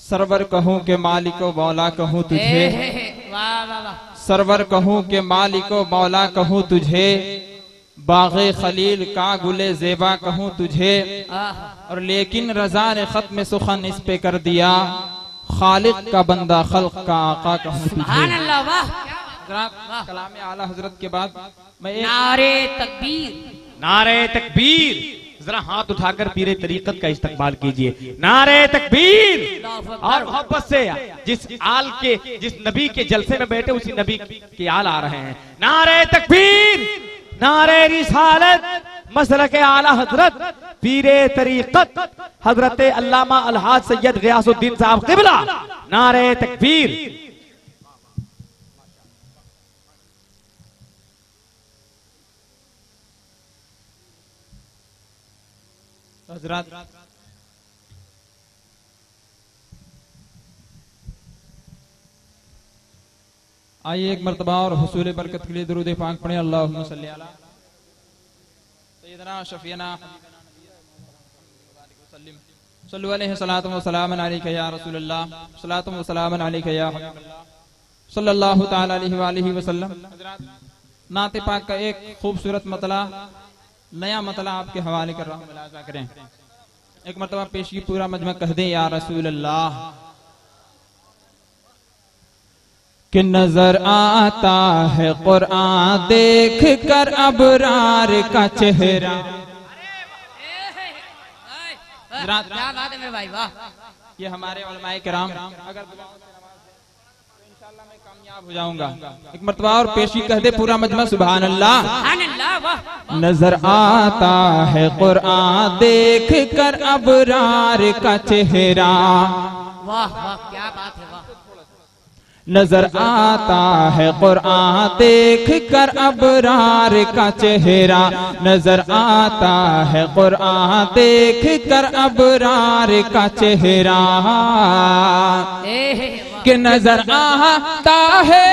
Server कहूँ के मालिको मौला कहूँ तुझे, वाह वाह वाह। सरवर कहूँ के मालिको मौला कहूँ तुझे, बाग़े खलील का गुले ज़ेबा कहूँ तुझे। और लेकिन रज़ा ने ख़त्म सुखन इस पे कर दिया, खालिक का बंदा खल्क का आका कहूँ तुझे। सुभान अल्लाह, वाह। कलाम आला हजरत के बाद मैं नारे तकबीर, नारे तकबीर। जरा हाथ उठाकर पीरे तरीकत का इस्तकबाल कीजिए। नारे तकबीर। और मोहब्बत से जिस आल के, जिस नबी के जलसे में बैठे उसी नबी के आल आ रहे हैं। नारे तकबीर, नारे रिसालत, मसलक आला हजरत पीरे तरीकत हजरत अल्लामा अलहाज सैयद गियासुद्दीन साहब क़िबला। नारे तकबीर। हजरत आइए एक मर्तबा और हुसूल बरकत के लिए दुरूद पाक पढ़े। अल्लाहुम्मा सल्ली अला सय्यदना शफीना सल्लु अलैहि सलातु व सलामन अलैका या रसूलल्लाह, सलातु व सलामन अलैका या हबीबल्लाह सल्लल्लाहु तआला अलैहि व आलिहि वसल्लम। नाते पाक का एक खूबसूरत मतला, नया मतला आपके हवाले कर रहा हूँ, मुलाजा करें। एक मरतबा पेश की पूरा मजमा कह दे या रसूल अल्लाह। कि नजर आता है कुरान देख कर अबरार का चेहरा। क्या बात है मेरे भाई, वाह। ये हमारे उलमाए किराम, अगर इंशाअल्लाह मैं कामयाब हो जाऊंगा। एक मरतबा और पेशी कह दे पूरा मजमा सुभान अल्लाह। सुभान अल्लाह, वाह। नजर आता है कुरान देख कर अबरार का चेहरा। वाह वाह, क्या बात है, वाह। नजर आता है कुरान देख कर अबरार का चेहरा। नजर आता है कुरान देख कर अबरार का चेहरा। कि नजर आता है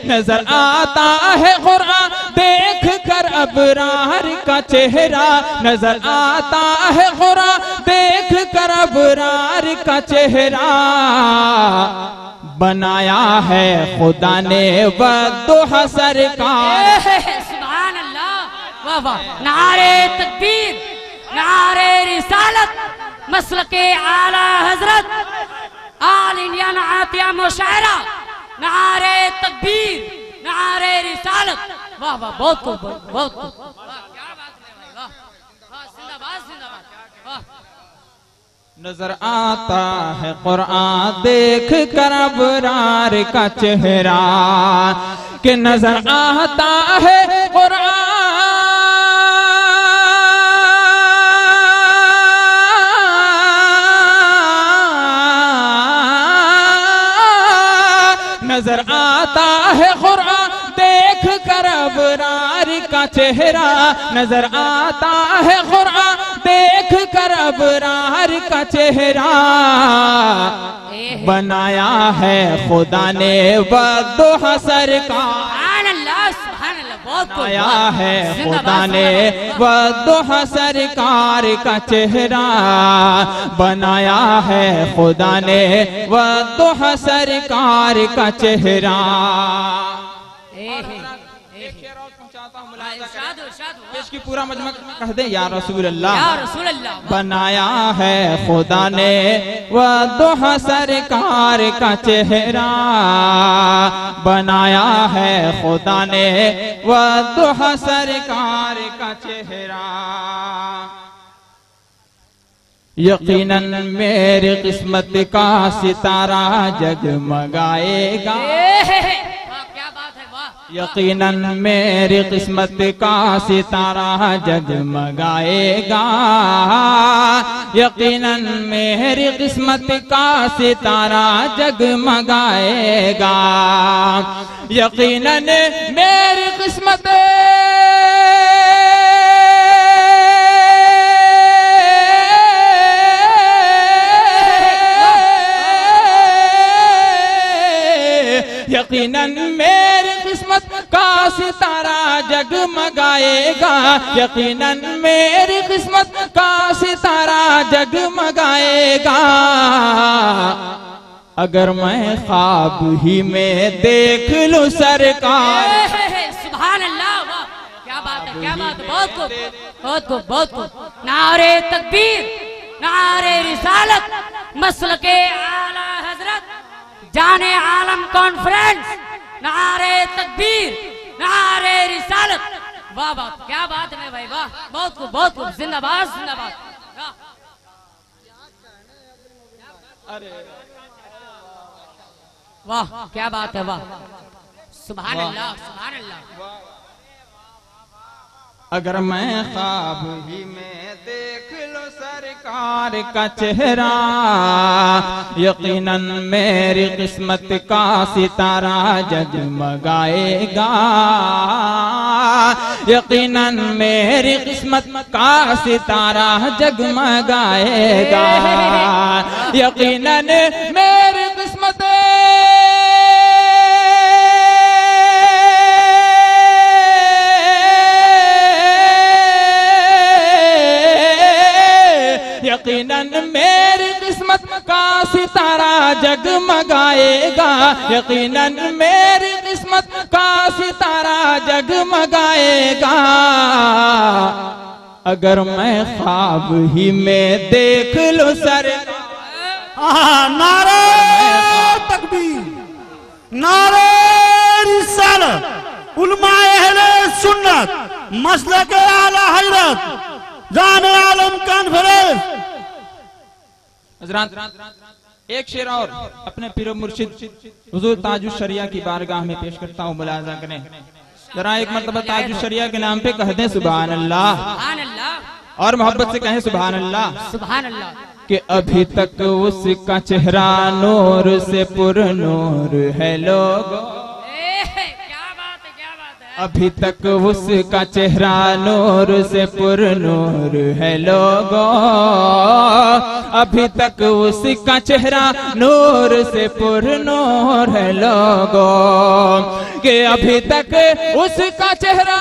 नजर आता है कुरान देख कर अबरार का चेहरा। नजर आता है कुरान देख कर अबरार का चेहरा। बनाया है खुदा ने वद्दुहा सरकार। सुभान अल्लाह, वाह वाह। नारे तकबीर, नारे रिसालत, मसलके आला हजरत आल इंडिया आतिया मुशायरा। नारे तकबीर, नारे रिसालत, वाह वाह। बहुत खूब, बहुत खूब, क्या बात है भाई, वाह वाह। जिंदाबाद, जिंदाबाद, वाह। नजर आता है कुरान देख कर अबरार का चेहरा। कि नजर आता है कुरान नजर आता है कुरान देख कर अबरार का चेहरा। नजर आता है कुरान देख कर अबरार का चेहरा। बनाया है खुदा ने वद्दुहा सरकार। सुभान अल्लाह, सुभान अल्लाह, बहुत खूब। बनाया है खुदा ने वद्दुहा सरकार का चेहरा। बनाया है खुदा ने वद्दुहा सरकार का चेहरा। पेश की पूरा मजमा कह दे या रसूल अल्लाह, या रसूल अल्लाह। बनाया है खुदा ने वद्दुहा सरकार का चेहरा। बनाया है खुदा ने वद्दुहा सरकार का चेहरा। यकीनन मेरी किस्मत का सितारा जगमगाएगा। क्या बात है, वाह। यकीनन मेरी किस्मत का सितारा जगमगाएगा। यकीनन मेरी किस्मत का सितारा जगमगाएगा। यकीनन मेरी किस्मत यकीनन मेरी किस्मत का सितारा जगमगाएगा, यकीनन मेरी किस्मत का सितारा जगमगाएगा। अगर मैं ख्वाब ही में देख लूं सरकार। सुभान अल्लाह, वाह क्या बात है, क्या बात है, बहुत खूब, बहुत खूब, बहुत खूब। नारे तकबीर, नारे रिसालत, मसलके आला हजरत, जाने आलम कॉन्फ्रेंस, नारे तकबीर, नारे रिसालत। वाह वाह क्या बात है भाई, वाह बहुत खूब, बहुत खूब, जिंदाबाद जिंदाबाद। वाह क्या बात है, वाह सुभान अल्लाह, सुभान अल्लाह। अगर मैं ख्वाब ही में देख लो सरकार का चेहरा, यकीनन मेरी किस्मत का सितारा जगमगाएगा, यकीनन मेरी किस्मत का सितारा जगमगाएगा, यकीनन मेरी किस्मत यकीनन मेरी किस्मत का सितारा जगमगाएगा, यकीनन मेरी किस्मत का सितारा जगमगाएगा। अगर मैं ख्वाब ही में देख लूं सरकार। नारे तकबीर, नारे रिसालत, उलमाए अहले सुन्नत, मसलके आला हजरत, जाने आलम कॉन्फ्रेंस। हजरात एक शेर और अपने पीर मुर्शिद हुजूर ताजुश शरिया की बारगाह में पेश करता हूँ, मुलाजा करें जरा एक मरतबा ताजुश शरिया के नाम पे कह दें सुभान अल्लाह, सुभान अल्लाह, और मोहब्बत से कहें सुभान अल्लाह। सुभान अल्लाह। कि अभी तक उसका चेहरा नूर से पुरनूर है लोगों, क्या बात है, क्या बात है। अभी तक उसका चेहरा नूर से पुरनूर है लोगों, अभी तक उसका चेहरा नूर से पुरनूर है लोगों, कि अभी तक उसका चेहरा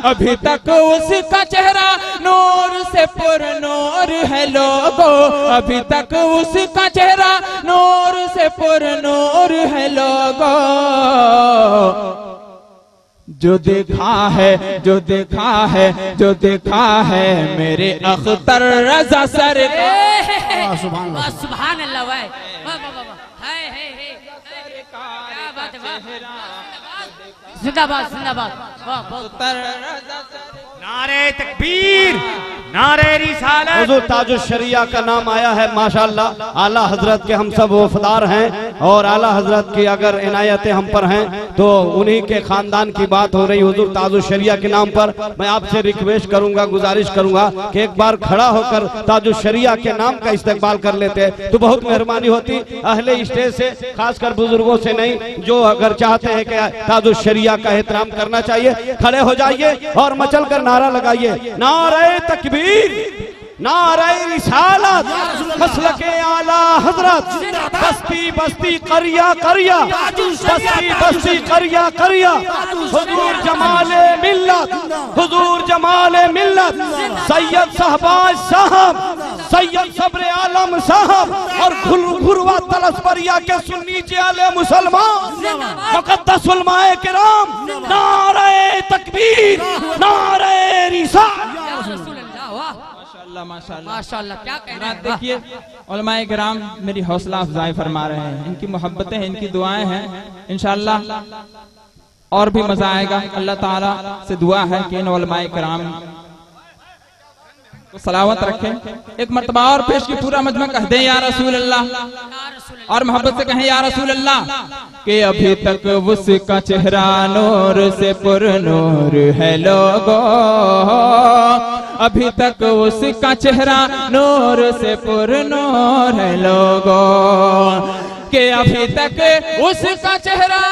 अभी तक उसका चेहरा नूर से पुरनूर है लोगों, अभी तक उसका चेहरा नूर से पुरनूर है लोगों। जो देखा है, जो देखा है, जो देखा है मेरे अख्तर रजा सर। सुभान अल्लाह, वाह वाह वाह, है क्या बात है, वाह जिंदाबाद जिंदाबाद, वाह बहुत। नारे तकबीर, नारे रिसालत। हुजूर ताजुश शरिया का नाम आया है माशाअल्लाह। आला हजरत के हम सब वफादार हैं और आला हजरत की अगर इनायतें हम पर हैं तो उन्हीं के खानदान की बात हो रही। हुजूर ताजुश शरिया के नाम पर मैं आपसे रिक्वेस्ट करूंगा, गुजारिश करूंगा कि एक बार खड़ा होकर ताजुश शरिया के नाम का इस्तेमाल कर लेते तो बहुत मेहरबानी होती। अहले स्टेज से, खासकर बुजुर्गों से नहीं, जो अगर चाहते हैं कि ताजुश शरिया का एहतराम करना चाहिए, खड़े हो जाइए और मचल कर नारा लगाइए, नारे तकबीर, नारे रिसालत, मसलके आला हजरत, बस्ती बस्ती करिया करिया, बस्ती बस्ती करिया करिया, हुजूर जमाले मिल्लत, हुजूर जमाले मिल्लत, सैयद शहबाज साहब, सैयद सब्रे आलम साहब और घुरवा तलस्परिया के सुन्नी आले मुसलमान, मुक़द्दस उलमाए किराम, नारे तकबीर, नारे रिसालत। माशाअल्लाह माशाअल्लाह, क्या कहना है। देखिए उलमाए किराम मेरी हौसला अफजाई फरमा रहे हैं, इनकी मोहब्बतें हैं, इनकी दुआएं हैं, इंशाअल्लाह और भी मजा आएगा। अल्लाह ताला से दुआ है कि इन उलमाए किराम को सलामत रखें। एक मर्तबा और पेश की पूरा मजमा कह दे या रसूल अल्लाह, और मोहब्बत से कहें या रसूल अल्लाह, कि अभी तक उसका चेहरा नूर से पुरनूर है लोगों, अभी तक उसका चेहरा नूर से पुरनूर है लोगों, कि अभी तक उसका चेहरा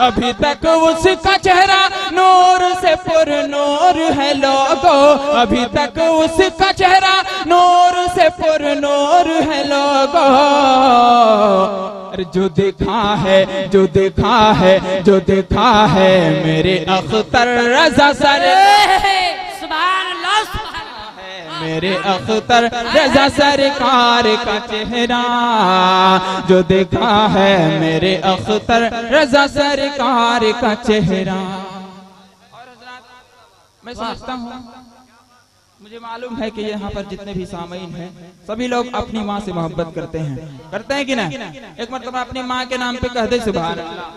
अभी तक उसका चेहरा नूर से पुरनूर है लोगो, अभी तक उसका चेहरा नूर से पुरनूर है लोगो। जो देखा है, जो देखा है, जो देखा है मेरे अख्तर रजा सर, सुभान अल्लाह, सुभान अल्लाह। मेरे अख्तर रजा सरकार का चेहरा, जो देखा है मेरे अख्तर रजा सरकार का चेहरा। और हज़रात, मैं समझता हूँ, मुझे मालूम है कि यहाँ पर जितने भी सामीन हैं सभी लोग अपनी माँ से मोहब्बत करते हैं कि ना? एक मरतबा अपनी माँ के नाम पे कह दे सुभान अल्लाह।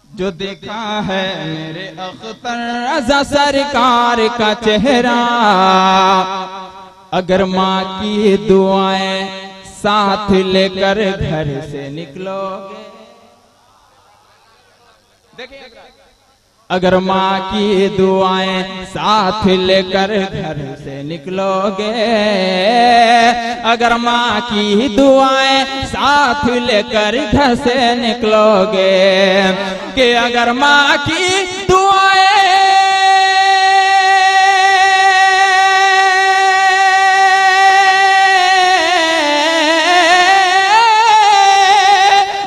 जो देखा है मेरे अख्तर रज़ा सरकार का चेहरा, अगर माँ की दुआएं साथ लेकर घर से निकलोगे, देखिए अगर माँ की दुआएं साथ लेकर घर से निकलोगे, अगर माँ की दुआएं साथ लेकर घर से निकलोगे, कि अगर माँ की दुआएं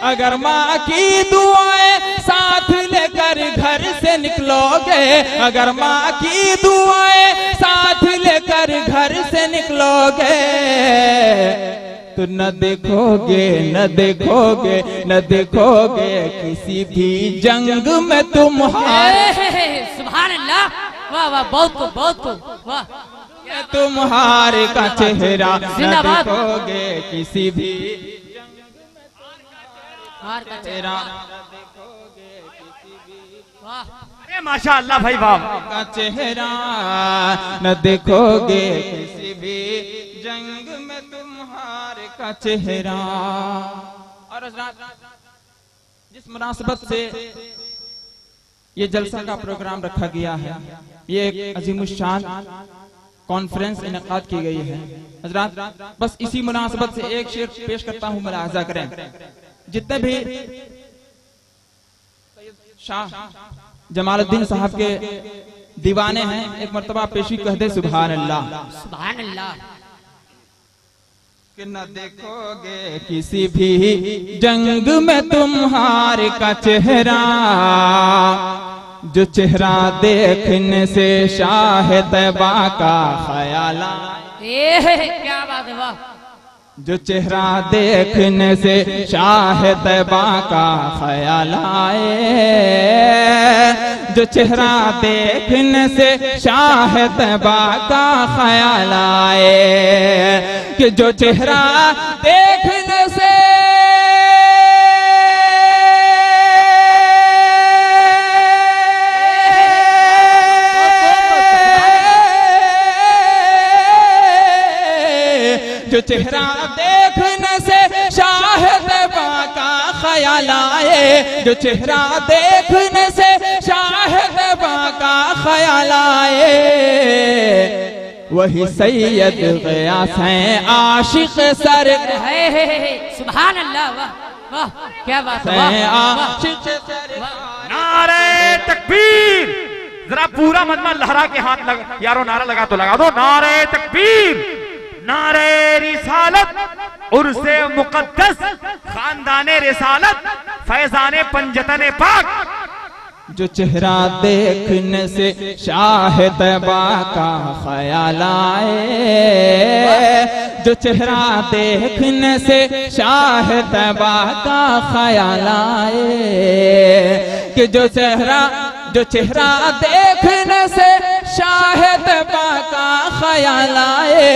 अगर माँ की दुआएं साथ लेकर घर से निकलोगे, अगर माँ की दुआएं साथ लेकर घर से निकलोगे, तो न देखोगे, न देखोगे, न देखोगे किसी भी जंग में तुम्हारे, सुभान अल्लाह, वाह वाह, बहुत को, बहुत को, वाह। तुम्हारे का चेहरा न जिंदाबाद। देखोगे किसी भी हार का चेहरा, वाह। अरे माशाअल्लाह भाई, वाह। का चेहरा न देखोगे किसी भी जंग में तुम्हारे का चेहरा। और हज़रात, जिस मुनासबत से ये जलसा का प्रोग्राम रखा गया है, ये एक अजीमुशान कॉन्फ्रेंस इनेकाद की गई है। हज़रात, बस इसी मुनासबत से एक शेर पेश करता हूँ, मुलाहजा करें। जितने भी शाह जमालुद्दीन साहब के दीवाने हैं, एक मर्तबा पेशी कह दे सुभान अल्लाह, सुभान अल्लाह। कि न देखोगे किसी भी जंग में तुम्हारे का चेहरा, जो चेहरा देखने से शाह तैबा का ख्याल आए, क्या बात है, वाह। जो चेहरा देखने से शाह तैबा का ख्याल आए, जो चेहरा देखने से शाह तैबा का ख्याल आए, कि जो चेहरा देखने से जो चेहरा देखने से शाह तैबा का ख्याल आए, जो चेहरा देखने से शाह तैबा का ख्याल आए, वही सैयद ग़ियास हैं आशिक़ सर, सुभान अल्लाह, वाह वाह, क्या बात है, आशिक़ सर। नारे तकबीर, जरा पूरा मजमा लहरा के हाथ लगा, यारो नारा लगा तो लगा दो। नारे तकबीर, नारे रिसालत, उर्से मुक़द्दस, खानदाने रिसालत, फैज़ाने पंजतने पाक। जो चेहरा देखने से शाह तैबा का ख्याल आए, जो चेहरा देखने से शाह तैबा का ख्याल आए, कि जो चेहरा देखने से शाह तैबा का ख्याल आए,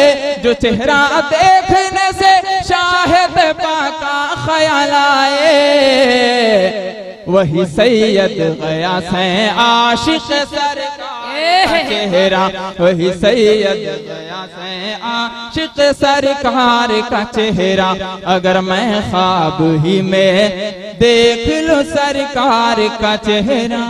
जो चेहरा देखने से शाह तैबा का ख्याल आए, वही सैयद ग़ियास हैं आशिक़ सरकार का चेहरा, वही सैयद ग़ियास हैं आशिक़ सरकार का चेहरा। अगर मैं ख्वाब ही में देख लूं सरकार का चेहरा,